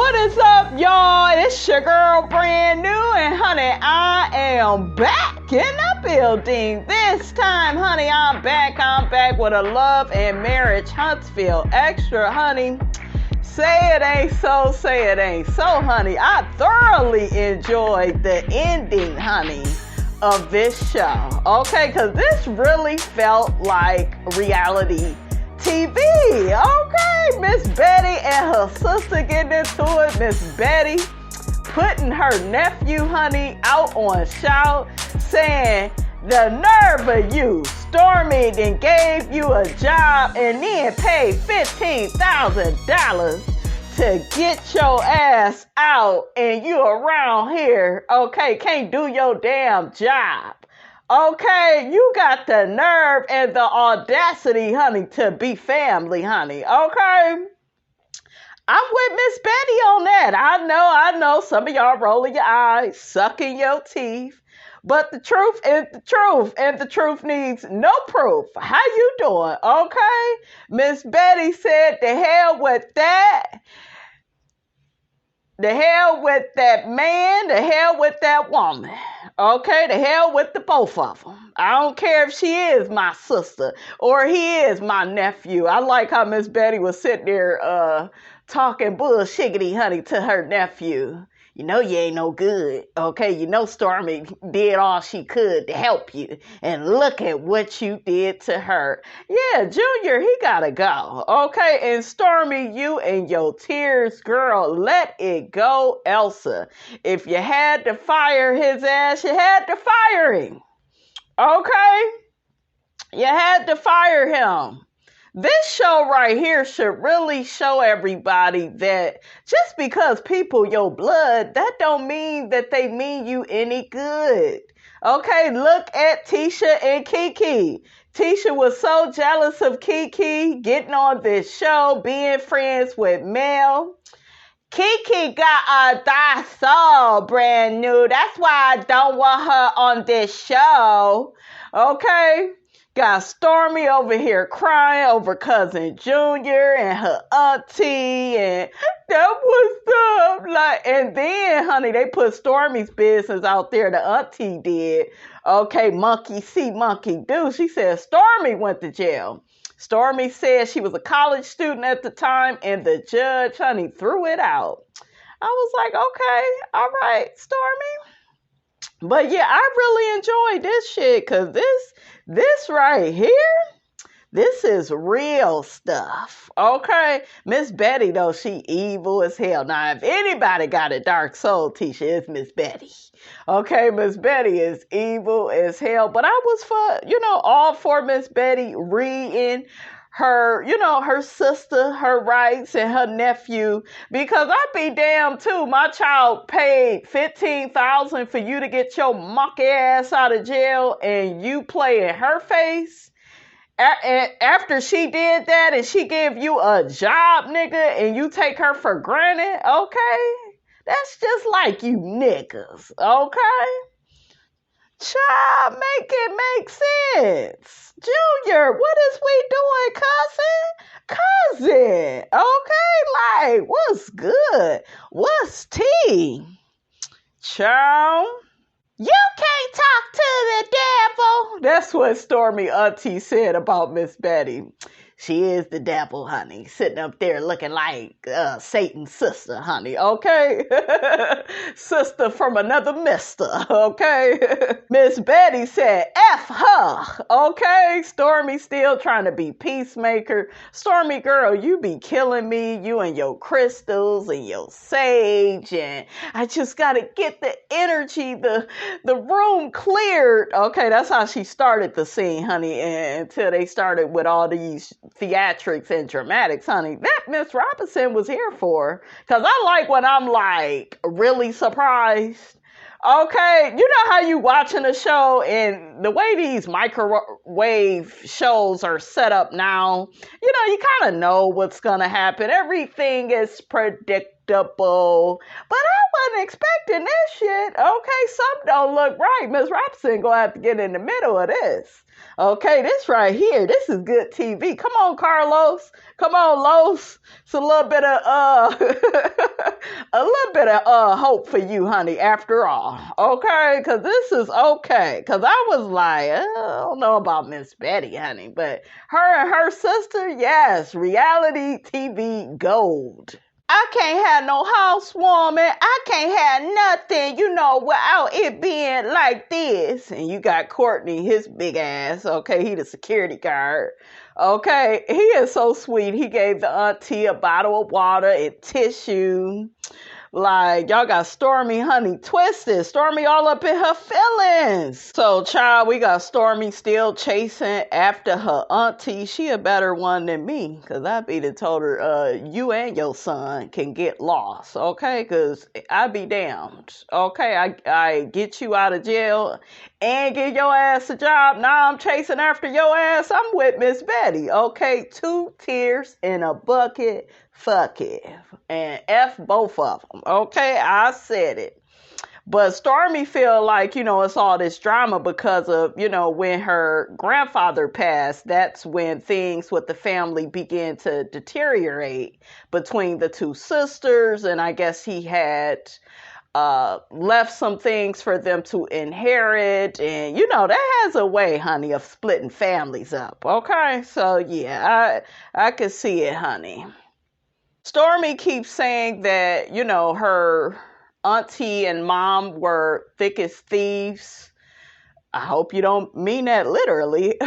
What is up, y'all? It's your girl, brand new, and honey, I am back in the building. This time, honey, I'm back with a Love and Marriage Huntsville extra, honey. Say it ain't so, say it ain't so, honey. I thoroughly enjoyed the ending, honey, of this show. Okay, because this really felt like reality TV. Okay, Miss Betty and her sister getting into it. Miss Betty putting her nephew, honey, out on shout, saying, the nerve of you, Stormy then gave you a job and then paid $15,000 to get your ass out, and you around here, okay, can't do your damn job. Okay, you got the nerve and the audacity, honey, to be family, honey. Okay? I'm with Miss Betty on that. I know some of y'all rolling your eyes, sucking your teeth. But the truth is the truth, and the truth needs no proof. How you doing? Okay? Miss Betty said, the hell with that. The hell with that man, the hell with that woman. Okay, the hell with the both of them. I don't care if she is my sister or he is my nephew. I like how Miss Betty was sitting there talking bullshiggity, honey, to her nephew. You know you ain't no good, okay? You know Stormy did all she could to help you. And look at what you did to her. Yeah, Junior, he gotta go, okay? And Stormy, you and your tears, girl, let it go, Elsa. If you had to fire his ass, you had to fire him, okay? You had to fire him. This show right here should really show everybody that just because people your blood, that don't mean that they mean you any good. Okay, look at Tisha and Kiki. Tisha was so jealous of Kiki getting on this show, being friends with Mel. Kiki got a Daiso brand new. That's why I don't want her on this show. Okay? Got Stormy over here crying over cousin Junior and her auntie, and that was stuff. And then, honey, they put Stormy's business out there. The auntie did. Okay, monkey see, monkey do. She said Stormy went to jail. Stormy said she was a college student at the time, and the judge, honey, threw it out. I was like, okay, all right, Stormy. But yeah, I really enjoyed this shit, because this right here, this is real stuff, okay? Miss Betty, though, she evil as hell. Now, if anybody got a dark soul, Tisha, it's Miss Betty. Okay, Miss Betty is evil as hell. But I was, all for Miss Betty reading her, her sister, her rights, and her nephew, because I'd be damned too. My child paid $15,000 for you to get your monkey ass out of jail, and you play in her face. And after she did that, and she gave you a job, nigga, and you take her for granted, okay? That's just like you niggas, okay? Child, make it make sense. Junior, what is we doing, cousin? Okay, like, what's good? What's tea? Child, you can't talk to the devil. That's what Stormy auntie said about Miss Betty. She is the devil, honey, sitting up there looking like Satan's sister, honey, okay? Sister from another mister, okay? Miss Betty said, F her, okay? Stormy still trying to be peacemaker. Stormy, girl, you be killing me, you and your crystals and your sage, and I just got to get the energy, the room cleared. Okay, that's how she started the scene, honey, until they started with all these theatrics and dramatics, honey. That Miss Robinson was here for. Because I like when I'm like really surprised. Okay, you know how you watching a show and the way these microwave shows are set up now, you kind of know what's going to happen. Everything is predictable. comfortable. But I wasn't expecting this shit. Okay, something don't look right. Miss Robinson gonna have to get in the middle of this. Okay, this right here, this is good TV. Come on, Carlos. Come on, Los. It's a little bit of hope for you, honey, after all. Okay, because this is okay. Because I was like, I don't know about Miss Betty, honey, but her and her sister, yes, reality TV gold. I can't have no housewarming. I can't have nothing, without it being like this. And you got Courtney, his big ass. Okay, he the security guard. Okay, he is so sweet. He gave the auntie a bottle of water and tissue. Like, y'all got Stormy, honey, twisted. Stormy all up in her feelings. So, child, we got Stormy still chasing after her auntie. She a better one than me. Because I be the told her, you and your son can get lost. Okay? Because I be damned. Okay? I get you out of jail and get your ass a job. Now I'm chasing after your ass. I'm with Miss Betty. Okay? 2 tears in a bucket. Fuck it. And F both of them. Okay, I said it. But Stormy feel like, it's all this drama because of, when her grandfather passed, that's when things with the family began to deteriorate between the 2 sisters. And I guess he had left some things for them to inherit. And, that has a way, honey, of splitting families up. Okay, so yeah, I can see it, honey. Stormy keeps saying that, her auntie and mom were thick as thieves. I hope you don't mean that literally.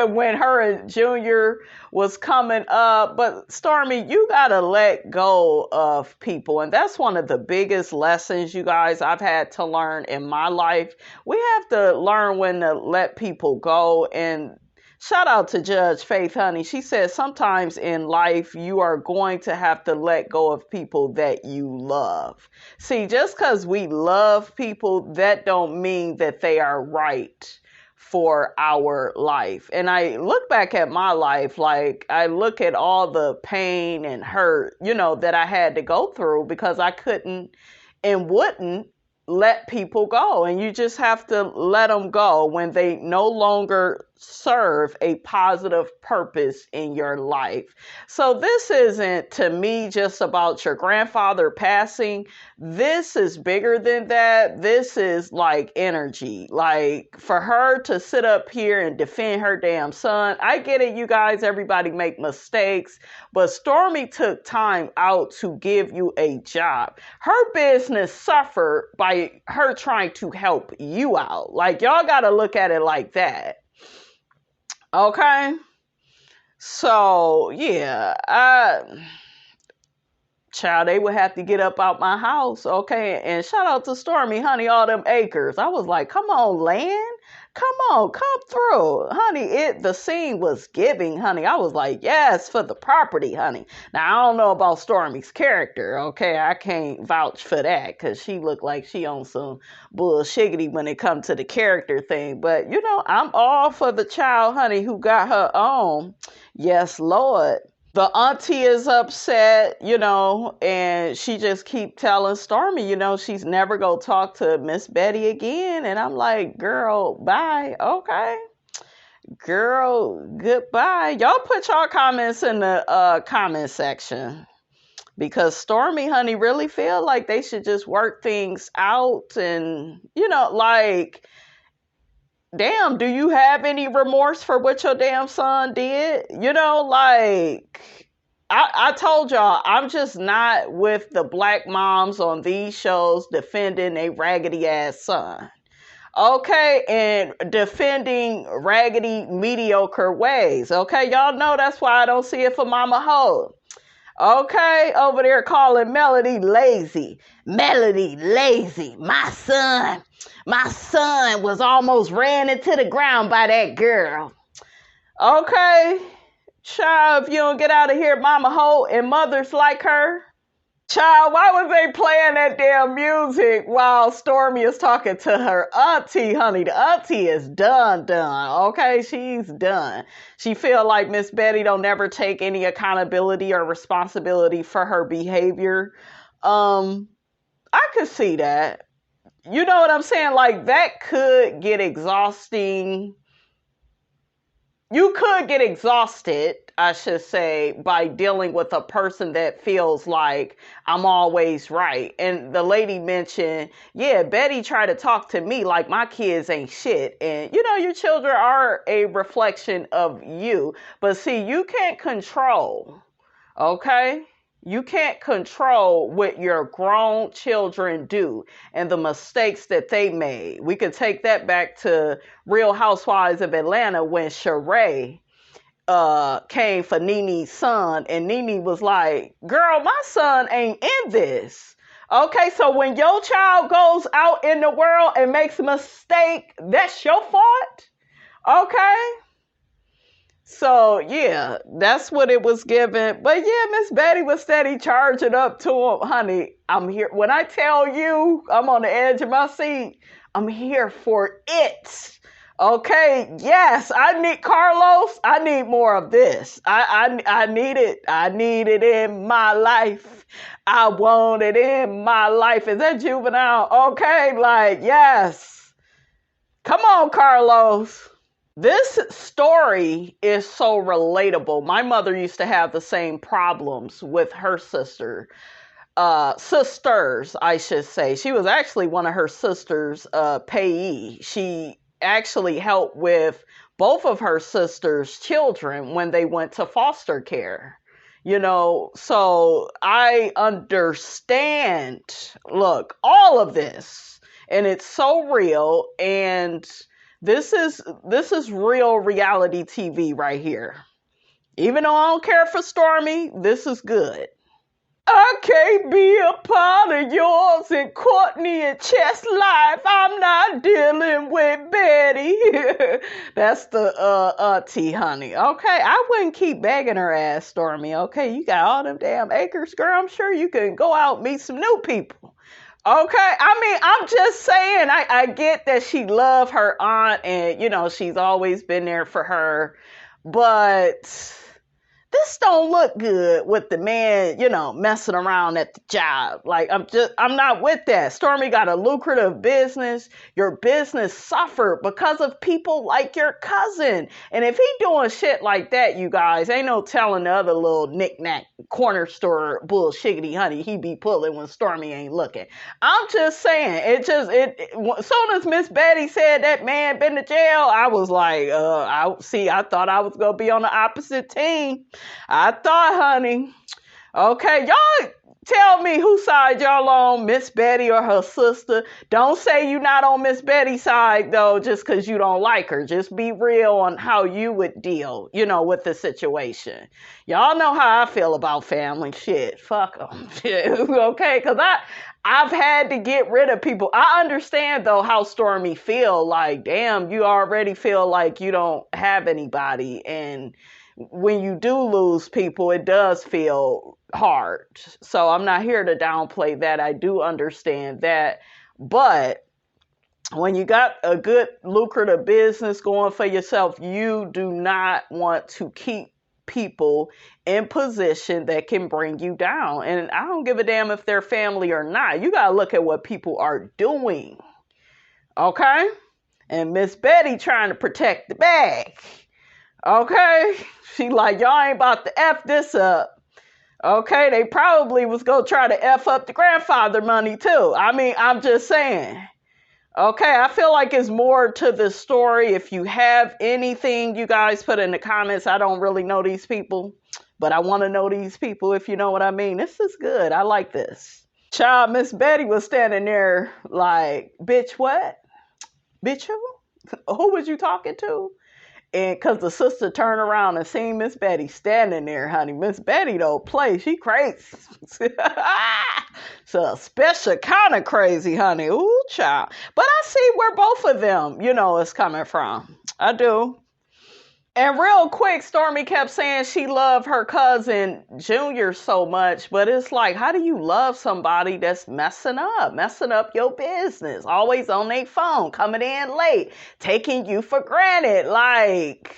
When her and Junior was coming up. But Stormy, you got to let go of people. And that's one of the biggest lessons, you guys, I've had to learn in my life. We have to learn when to let people go. And shout out to Judge Faith, honey. She says sometimes in life you are going to have to let go of people that you love. See, just because we love people, that don't mean that they are right for our life. And I look back at my life, like I look at all the pain and hurt, that I had to go through because I couldn't and wouldn't let people go. And you just have to let them go when they no longer serve a positive purpose in your life. So this isn't, to me, just about your grandfather passing. This is bigger than that. This is like energy. Like, for her to sit up here and defend her damn son. I get it, you guys. Everybody make mistakes. But Stormy took time out to give you a job. Her business suffered by her trying to help you out. Like, y'all got to look at it like that. Okay, so yeah, child, they would have to get up out my house. Okay, and shout out to Stormy, honey, all them acres. I was like, come on, land. Come on, come through. Honey, the scene was giving, honey. I was like, yes, for the property, honey. Now, I don't know about Stormy's character, okay? I can't vouch for that because she looked like she on some bullshiggity when it comes to the character thing. But, I'm all for the child, honey, who got her own. Yes, Lord. The auntie is upset, and she just keep telling Stormy, she's never going to talk to Miss Betty again. And I'm like, girl, bye. Okay. Girl, goodbye. Y'all put y'all comments in the comment section. Because Stormy, honey, really feel like they should just work things out. And, like, damn, do you have any remorse for what your damn son did? I told y'all, I'm just not with the black moms on these shows defending a raggedy ass son. Okay, and defending raggedy, mediocre ways. Okay, y'all know that's why I don't see it for Mama Ho. Okay, over there calling Melody lazy. Melody lazy. My son was almost ran into the ground by that girl. Okay, child, if you don't get out of here, Mama Ho and mothers like her. Child, why was they playing that damn music while Stormy is talking to her auntie, honey? The auntie is done, okay? She's done. She feel like Miss Betty don't never take any accountability or responsibility for her behavior. I could see that. You know what I'm saying? Like, that could get exhausting. You could get exhausted, I should say, by dealing with a person that feels like I'm always right. And the lady mentioned, yeah, Betty tried to talk to me like my kids ain't shit. And, you know, your children are a reflection of you. But see, you can't control, okay? You can't control what your grown children do and the mistakes that they made. We could take that back to Real Housewives of Atlanta when Sheree came for Nene's son, and Nene was like, girl, my son ain't in this. Okay, so when your child goes out in the world and makes a mistake, that's your fault? Okay? So, yeah, that's what it was given. But, yeah, Miss Betty was steady charging up to him. Honey, I'm here. When I tell you I'm on the edge of my seat, I'm here for it. Okay, yes, I need Carlos. I need more of this. I need it. I need it in my life. I want it in my life. Is that Juvenile? Okay, like, yes. Come on, Carlos. This story is so relatable. My mother used to have the same problems with her sisters, I should say. She was actually one of her sisters' payee. She actually helped with both of her sisters' children when they went to foster care. You know, so I understand, look, all of this, and it's so real, and this is real reality TV right here. Even though I don't care for Stormy, this is good. I can't be a part of yours and Courtney and Chess life. I'm not dealing with Betty. That's the auntie, honey. Okay, I wouldn't keep begging her ass, Stormy. Okay, you got all them damn acres, girl. I'm sure you can go out and meet some new people. Okay, I mean, I'm just saying, I get that she loved her aunt and, you know, she's always been there for her, but this don't look good with the man, you know, messing around at the job. Like, I'm not with that. Stormy got a lucrative business. Your business suffered because of people like your cousin. And if he doing shit like that, you guys, ain't no telling the other little knick-knack corner store bullshiggity honey he be pulling when Stormy ain't looking. I'm just saying, as soon as Miss Betty said that man been to jail, I was like, I thought I was going to be on the opposite team. I thought, honey. Okay, y'all tell me whose side y'all on, Miss Betty or her sister. Don't say you not on Miss Betty's side, though, just because you don't like her. Just be real on how you would deal, you know, with the situation. Y'all know how I feel about family. Shit, fuck them. Okay, because I've had to get rid of people. I understand, though, how Stormy feel. Like, damn, you already feel like you don't have anybody, and when you do lose people, it does feel hard. So I'm not here to downplay that. I do understand that. But when you got a good lucrative business going for yourself, you do not want to keep people in position that can bring you down. And I don't give a damn if they're family or not. You got to look at what people are doing. Okay? And Miss Betty trying to protect the bag. Okay, she like, y'all ain't about to F this up. Okay, they probably was going to try to F up the grandfather money too. I mean, I'm just saying. Okay, I feel like it's more to the story. If you have anything, you guys put in the comments. I don't really know these people, but I want to know these people, if you know what I mean. This is good. I like this. Child, Miss Betty was standing there like, bitch, what? Bitch, who? Who was you talking to? And because the sister turned around and seen Miss Betty standing there, honey. Miss Betty don't play. She crazy. So a special kind of crazy, honey. Ooh, child. But I see where both of them, you know, is coming from. I do. And real quick, Stormy kept saying she loved her cousin Junior so much, but it's like, how do you love somebody that's messing up your business, always on their phone, coming in late, taking you for granted? Like,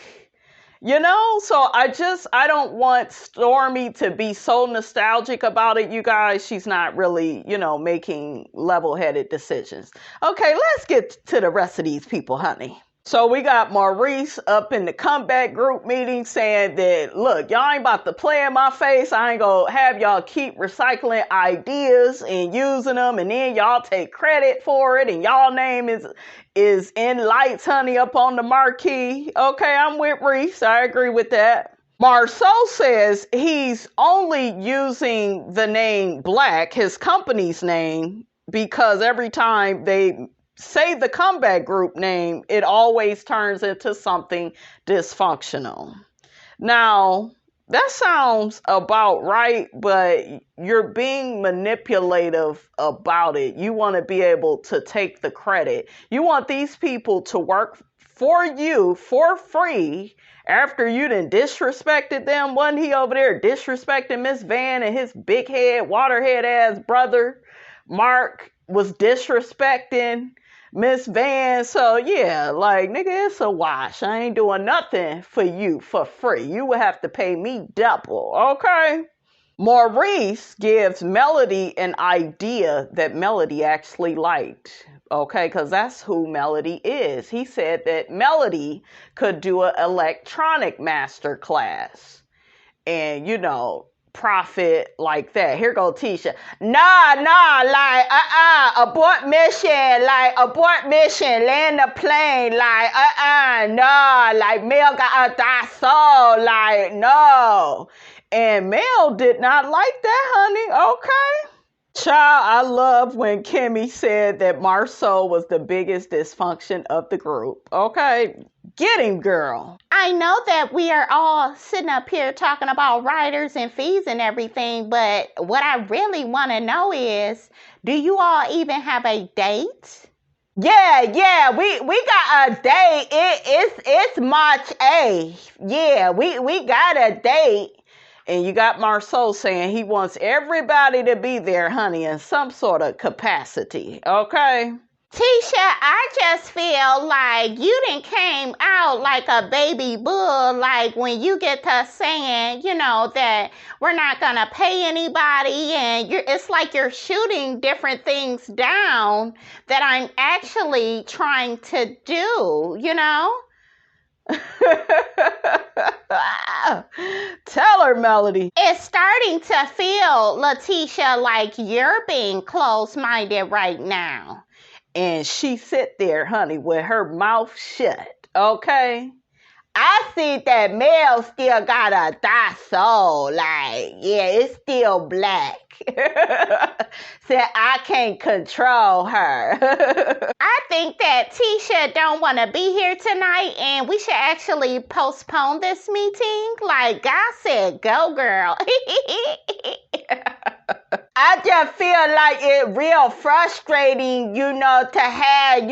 So I don't want Stormy to be so nostalgic about it, you guys. She's not really, making level-headed decisions. Okay, let's get to the rest of these people, honey. So we got Maurice up in the comeback group meeting saying that, look, y'all ain't about to play in my face. I ain't gonna have y'all keep recycling ideas and using them, and then y'all take credit for it, and y'all name is in lights, honey, up on the marquee. Okay, I'm with Reese. I agree with that. MARSAU says he's only using the name Black, his company's name, because every time they say the comeback group name, it always turns into something dysfunctional. Now, that sounds about right, but you're being manipulative about it. You want to be able to take the credit. You want these people to work for you for free after you done disrespected them. Wasn't he over there disrespecting Miss Van and his big head, waterhead ass brother? Mark was disrespecting Miss Van. So yeah, like, nigga, it's a wash. I ain't doing nothing for you for free. You would have to pay me double, okay? Maurice gives Melody an idea that Melody actually liked, okay? Because that's who Melody is. He said that Melody could do an electronic master class and, profit like that. Here go Tisha. Like, abort mission, land the plane, like, like, Mel got a die soul, like, no. And Mel did not like that, honey, okay? Child, I love when Kimmy said that MARSAU was the biggest dysfunction of the group, okay? Get him, girl. I know that we are all sitting up here talking about riders and fees and everything, but what I really want to know is, do you all even have a date? Yeah, we got a date. It's March 8th. Yeah, we got a date. And you got MARSAU saying he wants everybody to be there, honey, in some sort of capacity, okay? Tisha, I just feel like you done came out like a baby bull, like when you get to saying, that we're not going to pay anybody, and it's like you're shooting different things down that I'm actually trying to do, Tell her, Melody. It's starting to feel, LATISHA, like you're being close-minded right now. And she sit there, honey, with her mouth shut, okay? I see that Mel still got a die soul, like, yeah, it's still black. Said I can't control her. I think that Tisha don't want to be here tonight, and we should actually postpone this meeting. Like God said, go girl. I just feel like it real frustrating, to have,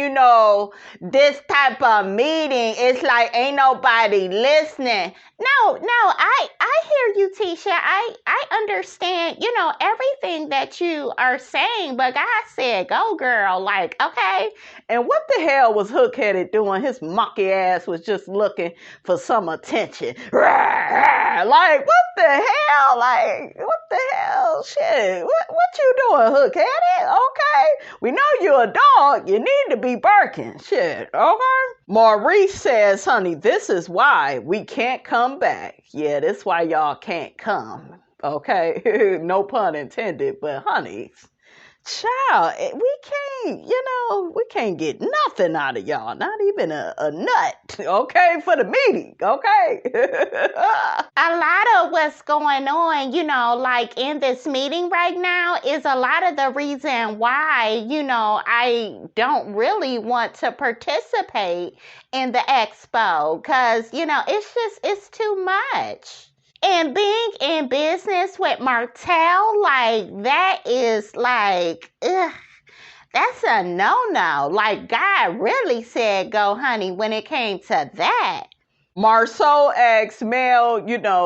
this type of meeting. It's like ain't nobody listening. No, I hear you, Tisha. I understand, everything that you are saying, but God said, go girl, like, okay. And what the hell was Hook-headed doing? His monkey ass was just looking for some attention. Like, what the hell? Like, what the hell? Shit. What you doing, Hook-headed? Okay. We know you're a dog. You need to be barking. Shit. Okay. Maurice says, honey, this is why we can't come back. Yeah, this is why y'all can't come. Okay. No pun intended, but honey, child, we can't get nothing out of y'all. Not even a nut, okay, for the meeting, okay? A lot of what's going on, like in this meeting right now is a lot of the reason why, I don't really want to participate in the expo because, it's too much. And being in business with Martell, like, that is like, that's a no-no. Like, God really said, go, honey, when it came to that. MARSAU asks Mel,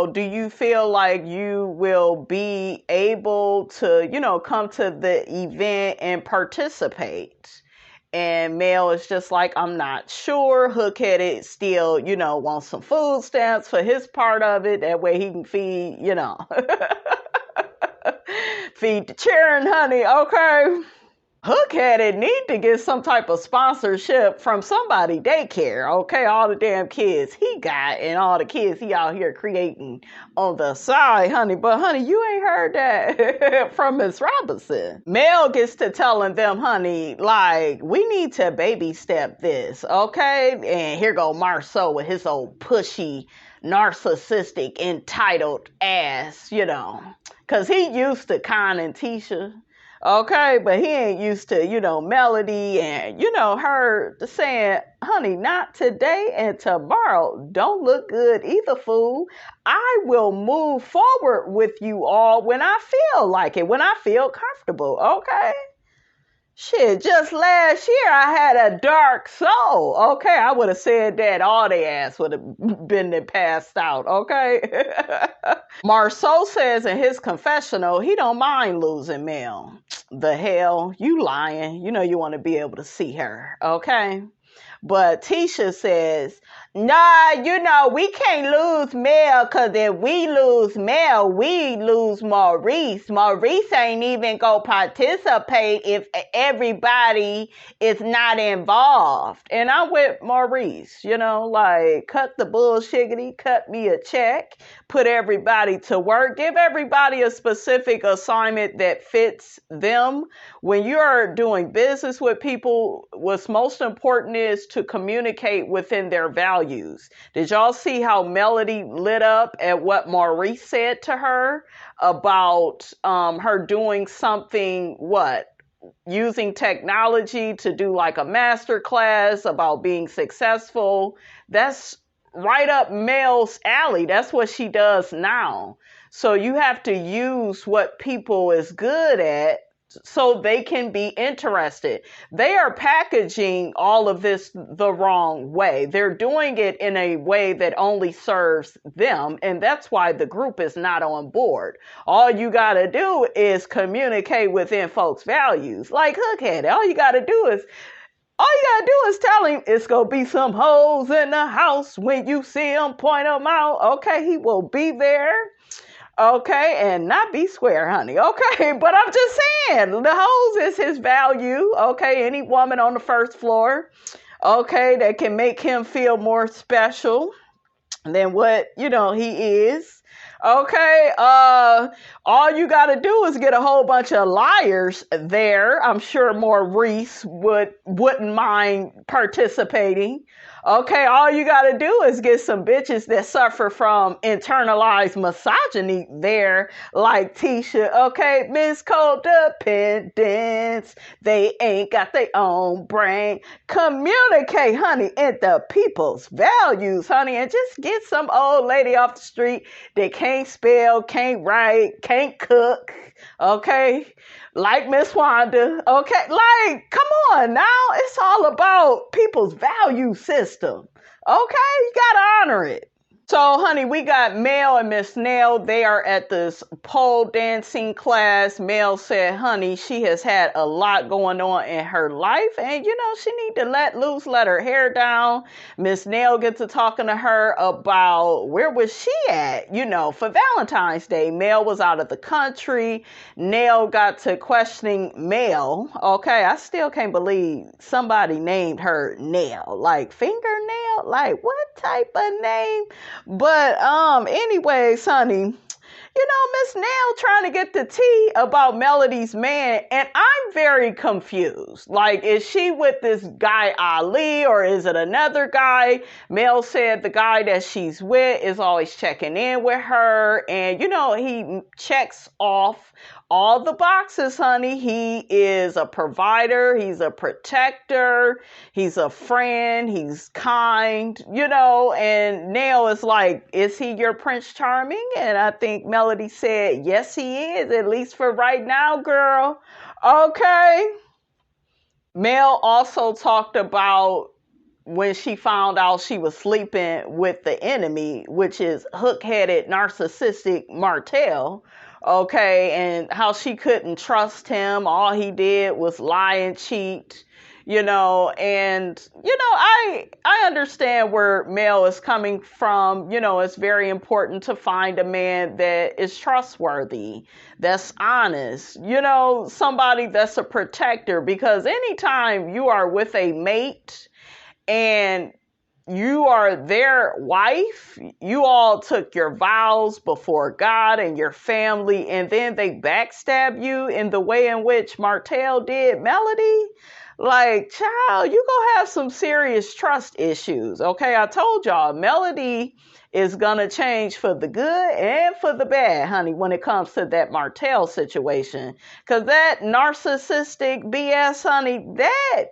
do you feel like you will be able to, come to the event and participate? And Mel is just like, I'm not sure. Hook-headed still, wants some food stamps for his part of it. That way he can feed, feed the children, honey, okay? Hook-headed need to get some type of sponsorship from somebody daycare, okay? All the damn kids he got and all the kids he out here creating on the side, honey. But, honey, you ain't heard that from Miss Robinson. Mel gets to telling them, honey, like, we need to baby step this, okay? And here go MARSAU with his old pushy, narcissistic, entitled ass, because he used to conning Tisha. Okay, but he ain't used to, Melody and, her saying, honey, not today and tomorrow don't look good either, fool. I will move forward with you all when I feel like it, when I feel comfortable, okay? Shit, just last year I had a dark soul, okay? I would have said that all they ass would have been passed out, okay? MARSAU says in his confessional, he don't mind losing Mel. The hell, you lying. You want to be able to see her, okay? But Tisha says, nah, we can't lose Mel because if we lose Mel, we lose Maurice. Maurice ain't even going to participate if everybody is not involved. And I'm with Maurice, like cut the bullshiggity, cut me a check, put everybody to work, give everybody a specific assignment that fits them. When you're doing business with people, what's most important is to communicate within their values. Did y'all see how Melody lit up at what Maurice said to her about her doing something, using technology to do like a master class about being successful? That's right up Mel's alley. That's what she does now. So you have to use what people is good at so they can be interested. They are packaging all of this the wrong way. They're doing it in a way that only serves them, and that's why the group is not on board. All you got to do is communicate within folks' values. Like Hookhead, all you got to do is tell him it's going to be some hoes in the house. When you see him, point them out. Okay, he will be there. Okay, and not be square, honey. Okay, but I'm just saying, the hose is his value. Okay, any woman on the first floor, okay, that can make him feel more special than what, he is. Okay, all you got to do is get a whole bunch of liars there. I'm sure Maurice wouldn't mind participating. Okay, all you got to do is get some bitches that suffer from internalized misogyny there, like Tisha. Okay, Miss Codependence, they ain't got their own brain. Communicate, honey, into people's values, honey, and just get some old lady off the street that can't spell, can't write, can't cook, okay? Like Miss Wanda, okay? Like, come on now. It's all about people's value system, okay? You gotta honor it. So, honey, we got Mel and Miss Nell. They are at this pole dancing class. Mel said, honey, she has had a lot going on in her life. And, she need to let her hair down. Miss Nell gets to talking to her about where was she at, for Valentine's Day. Mel was out of the country. Nell got to questioning Mel. Okay, I still can't believe somebody named her Nell. Like fingernail? Like what type of name? But anyways, honey, Miss Nell trying to get the tea about Melody's man, and I'm very confused. Like, is she with this guy Ali, or is it another guy? Mel said the guy that she's with is always checking in with her, and he checks off all the boxes, honey. He is a provider, he's a protector, he's a friend, he's kind, and Nell is like, is he your Prince Charming? And I think Melody said, yes, he is, at least for right now, girl. Okay. Mel also talked about when she found out she was sleeping with the enemy, which is hook-headed, narcissistic Martell. Okay, and how she couldn't trust him. All he did was lie and cheat, and I understand where Mel is coming from. It's very important to find a man that is trustworthy, that's honest, somebody that's a protector, because anytime you are with a mate and you are their wife, you all took your vows before God and your family, and then they backstab you in the way in which Martell did Melody. Like, child, you gonna have some serious trust issues. Okay, I told y'all, Melody is gonna change for the good and for the bad, honey, when it comes to that Martell situation. Because that narcissistic BS, honey, that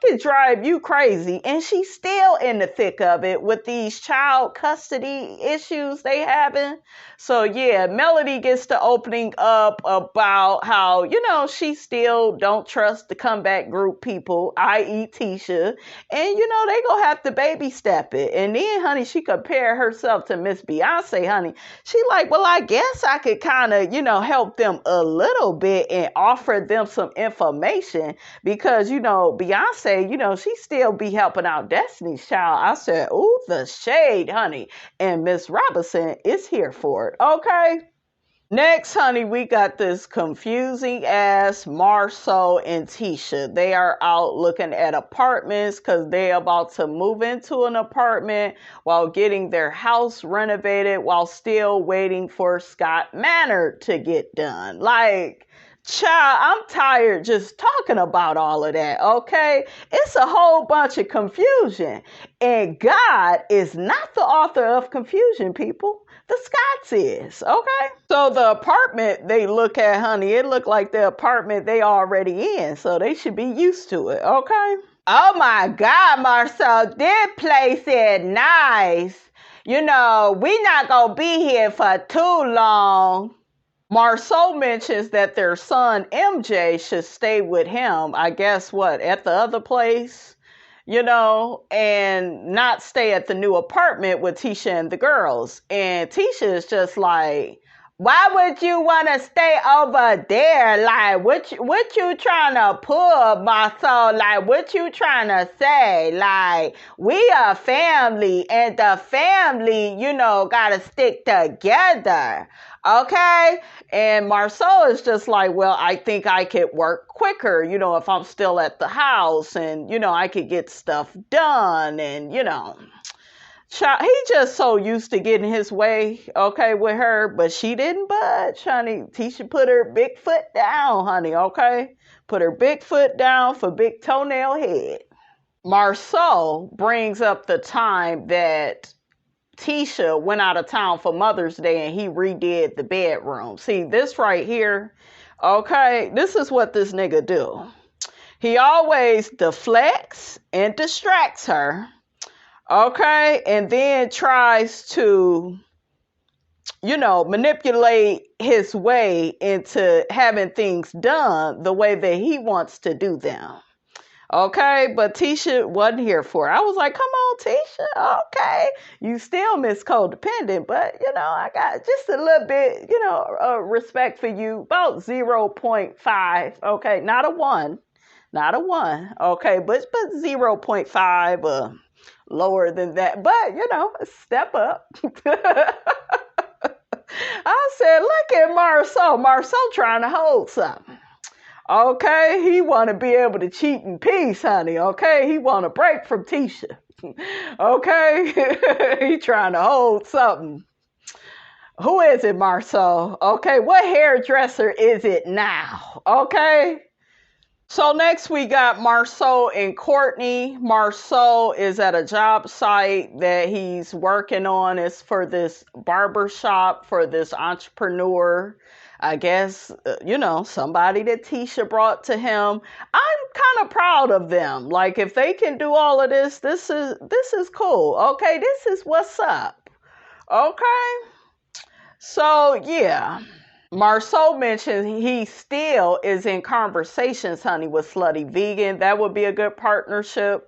could drive you crazy. And she's still in the thick of it with these child custody issues they having. So yeah, Melody gets the opening up about how, she still don't trust the comeback group people, i.e. Tisha. And, they gonna have to baby step it. And then, honey, she compared herself to Miss Beyonce, honey. She like, well, I guess I could kind of, help them a little bit and offer them some information because, Beyonce, she still be helping out Destiny's Child. I said, ooh, the shade, honey. And Miss Robinson is here for it. Okay. Next, honey, we got this confusing ass MARSAU and Tisha. They are out looking at apartments because they're about to move into an apartment while getting their house renovated while still waiting for Scott Manor to get done. Like, child, I'm tired just talking about all of that, okay? It's a whole bunch of confusion. And God is not the author of confusion, people. The Scotts is, okay? So the apartment they look at, honey, it look like the apartment they already in. So they should be used to it, okay? Oh my God, MARSAU, this place is nice. We not gonna be here for too long. MARSAU mentions that their son MJ should stay with him, I guess at the other place, and not stay at the new apartment with Tisha and the girls. And Tisha is just like, why would you want to stay over there? Like, what you trying to pull, MARSAU? Like, what you trying to say? Like, we are family, and the family, gotta stick together. Okay? And MARSAU is just like, well, I think I could work quicker, if I'm still at the house and, I could get stuff done and, he just so used to getting his way, okay, with her, but she didn't budge, honey. Tisha put her big foot down, honey, okay? Put her big foot down for big toenail head. MARSAU brings up the time that Tisha went out of town for Mother's Day and he redid the bedroom. See, this right here, okay, this is what this nigga do. He always deflects and distracts her, okay, and then tries to, manipulate his way into having things done the way that he wants to do them. Okay, but Tisha wasn't here for it. I was like, come on, Tisha. Okay, you still miss codependent, but, I got just a little bit, respect for you. About 0.5. Okay, not a 1. Not a 1. Okay, but 0.5 lower than that. But, step up. I said, look at MARSAU. MARSAU trying to hold something. Okay, he want to be able to cheat in peace, honey. Okay, he want to break from Tisha. Okay, he trying to hold something. Who is it, MARSAU? Okay, what hairdresser is it now? Okay. So next we got MARSAU and Courtney. MARSAU is at a job site that he's working on. It's for this barber shop for this entrepreneur. I guess, somebody that Tisha brought to him. I'm kind of proud of them. Like, if they can do all of this, this is cool. Okay, this is what's up. Okay? So, yeah. MARSAU mentioned he still is in conversations, honey, with Slutty Vegan. That would be a good partnership,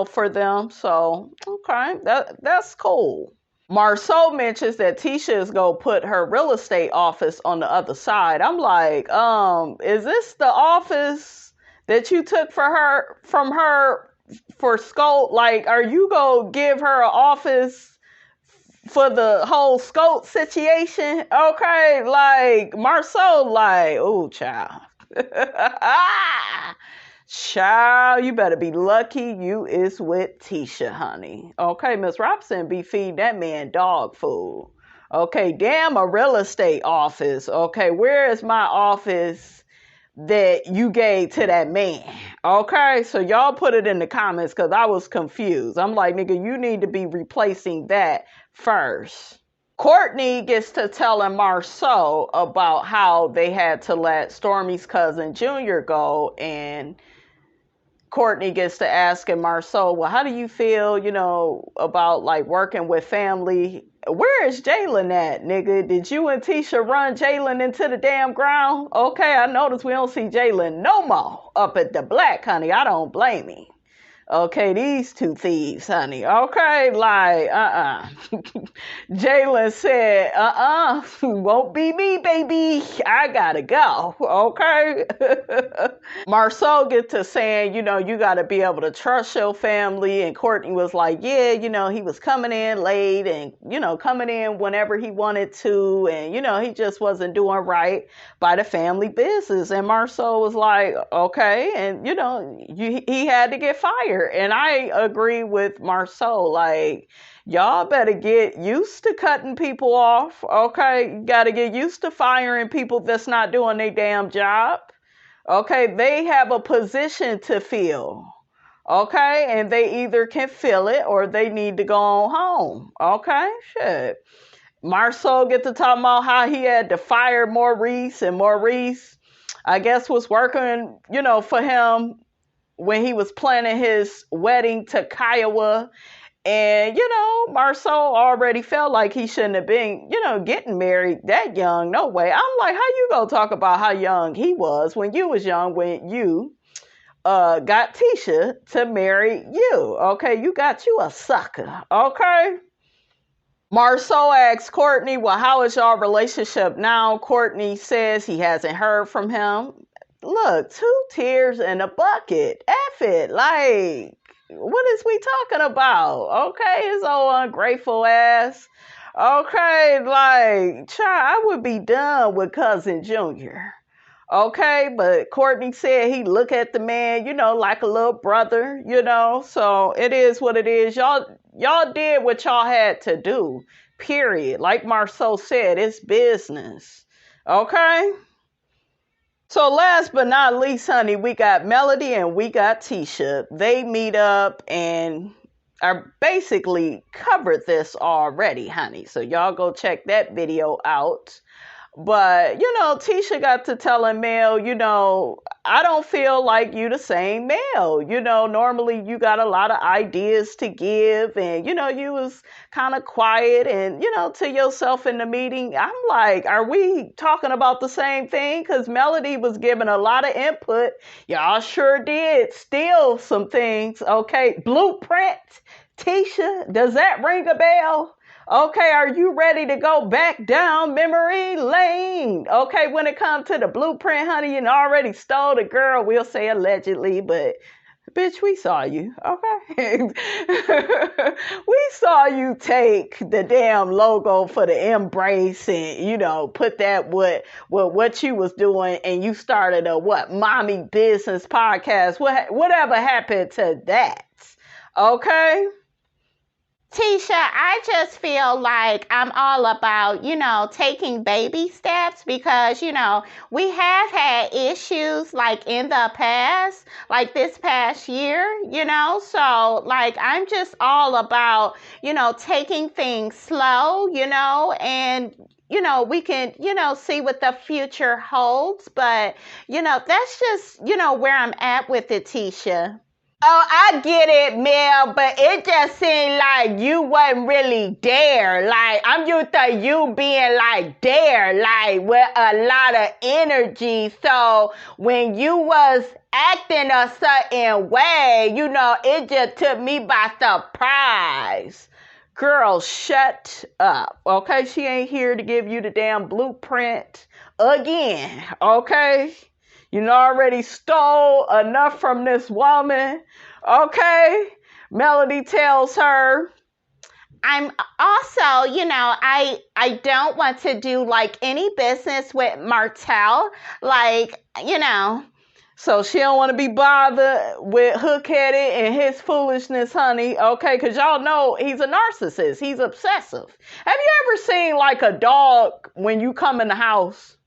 for them. So, okay, that's cool. MARSAU mentions that Tisha is going to put her real estate office on the other side. I'm like, is this the office that you took from her for scope? Like, are you gonna give her an office for the whole scope situation? Okay, like MARSAU, like, oh, child. Child, you better be lucky you is with Tisha, honey. Okay, Miss Robinson be feeding that man dog food. Okay, damn a real estate office. Okay, where is my office that you gave to that man? Okay, so y'all put it in the comments because I was confused. I'm like, nigga, you need to be replacing that first. Courtney gets to telling MARSAU about how they had to let Stormi's cousin Junior go, and Courtney gets to asking MARSAU, well, how do you feel, about like working with family? Where is Jalen at, nigga? Did you and Tisha run Jalen into the damn ground? Okay, I noticed we don't see Jalen no more up at the Black, honey. I don't blame him. Okay, these two thieves, honey. Okay, like, Jalen said, won't be me, baby. I gotta go. Okay. MARSAU get to saying, you gotta be able to trust your family. And Courtney was like, yeah, he was coming in late and, coming in whenever he wanted to. And, he just wasn't doing right by the family business. And MARSAU was like, okay. And, he had to get fired. And I agree with MARSAU, like, y'all better get used to cutting people off, okay? You got to get used to firing people that's not doing their damn job, okay? They have a position to fill, okay? And they either can fill it or they need to go on home, okay? Shit. MARSAU get to talking about how he had to fire Maurice, and Maurice, I guess, was working, for him when he was planning his wedding to Kiowa. And, MARSAU already felt like he shouldn't have been, getting married that young. No way. I'm like, how you gonna talk about how young he was when you was young, when you got Tisha to marry you? Okay, you got you a sucker. Okay. MARSAU asks Courtney, well, how is y'all relationship now? Courtney says he hasn't heard from him. Look, 2 tears in a bucket. F it. Like, what is we talking about? Okay, his old ungrateful ass. Okay, like, child, I would be done with cousin Junior. Okay, but Courtney said he look at the man, like a little brother, so it is what it is. Y'all did what y'all had to do, period. Like MARSAU said, it's business. Okay? So last but not least, honey, we got Melody and we got Tisha. They meet up and are basically covered this already, honey. So y'all go check that video out. But, Tisha got to telling Mel, I don't feel like you the same Mel. Normally you got a lot of ideas to give and, you was kind of quiet and, to yourself in the meeting. I'm like, are we talking about the same thing? Because Melody was giving a lot of input. Y'all sure did steal some things. Okay. Blueprint. Tisha, does that ring a bell? Okay, are you ready to go back down memory lane? Okay, when it comes to the blueprint, honey, you already stole the girl. We'll say allegedly, but bitch, we saw you. Okay. We saw you take the damn logo for the embrace and, put that with what you was doing, and you started a mommy business podcast. Whatever happened to that? Okay. Tisha, I just feel like I'm all about, taking baby steps because, we have had issues like in the past, like this past year, so like I'm just all about, taking things slow, and we can, see what the future holds, but, that's just, where I'm at with it, Tisha. Oh, I get it, Mel, but it just seemed like you wasn't really there. Like, I'm used to you being like there, like with a lot of energy. So when you was acting a certain way, it just took me by surprise. Girl, shut up, okay? She ain't here to give you the damn blueprint again, okay? You know, already stole enough from this woman. Okay. Melody tells her, I'm also, you know, I don't want to do like any business with MARSAU. Like, you know. So she don't want to be bothered with Hook-headed and his foolishness, honey. Okay, because y'all know he's a narcissist. He's obsessive. Have you ever seen like a dog when you come in the house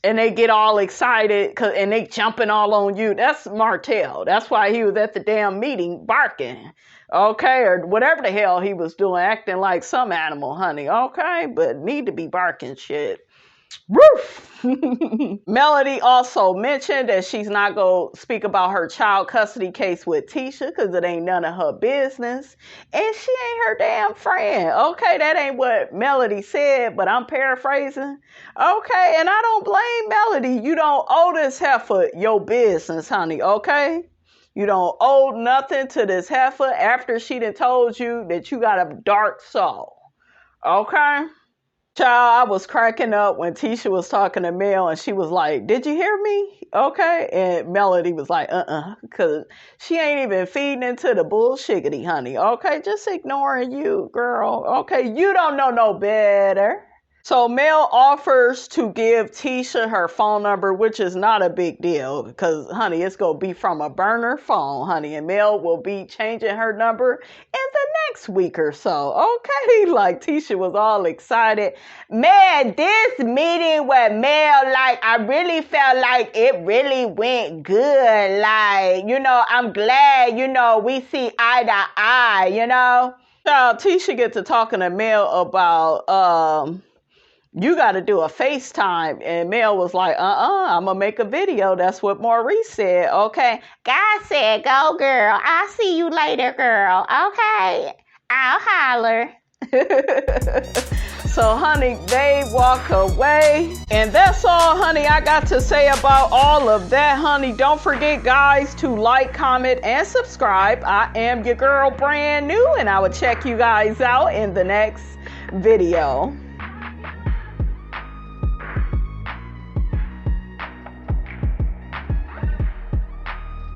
and they get all excited and they jumping all on you? That's Martell. That's why he was at the damn meeting barking. Okay, or whatever the hell he was doing, acting like some animal, honey. Okay, but need to be barking shit. Woof! Melody also mentioned that she's not going to speak about her child custody case with Tisha because it ain't none of her business. And she ain't her damn friend. Okay, that ain't what Melody said, but I'm paraphrasing. Okay, and I don't blame Melody. You don't owe this heifer your business, honey, okay? You don't owe nothing to this heifer after she done told you that you got a dark soul. Okay? Child, I was cracking up when Tisha was talking to Mel and she was like, did you hear me? Okay. And Melody was like, because she ain't even feeding into the bullshiggity, honey. Okay. Just ignoring you, girl. Okay. You don't know no better. So Mel offers to give Tisha her phone number, which is not a big deal because, honey, it's going to be from a burner phone, honey. And Mel will be changing her number in the next week or so. Okay, like Tisha was all excited. Man, this meeting with Mel, like, I really felt like it really went good. Like, you know, I'm glad, you know, we see eye to eye, you know. So Tisha get to talking to Mel about, you got to do a FaceTime. And Mel was like, I'm going to make a video. That's what Maurice said. Okay. God said, go, girl. I'll see you later, girl. Okay. I'll holler. So, honey, they walk away. And that's all, honey, I got to say about all of that, honey. Don't forget, guys, to like, comment, and subscribe. I am your girl, brand new, and I will check you guys out in the next video.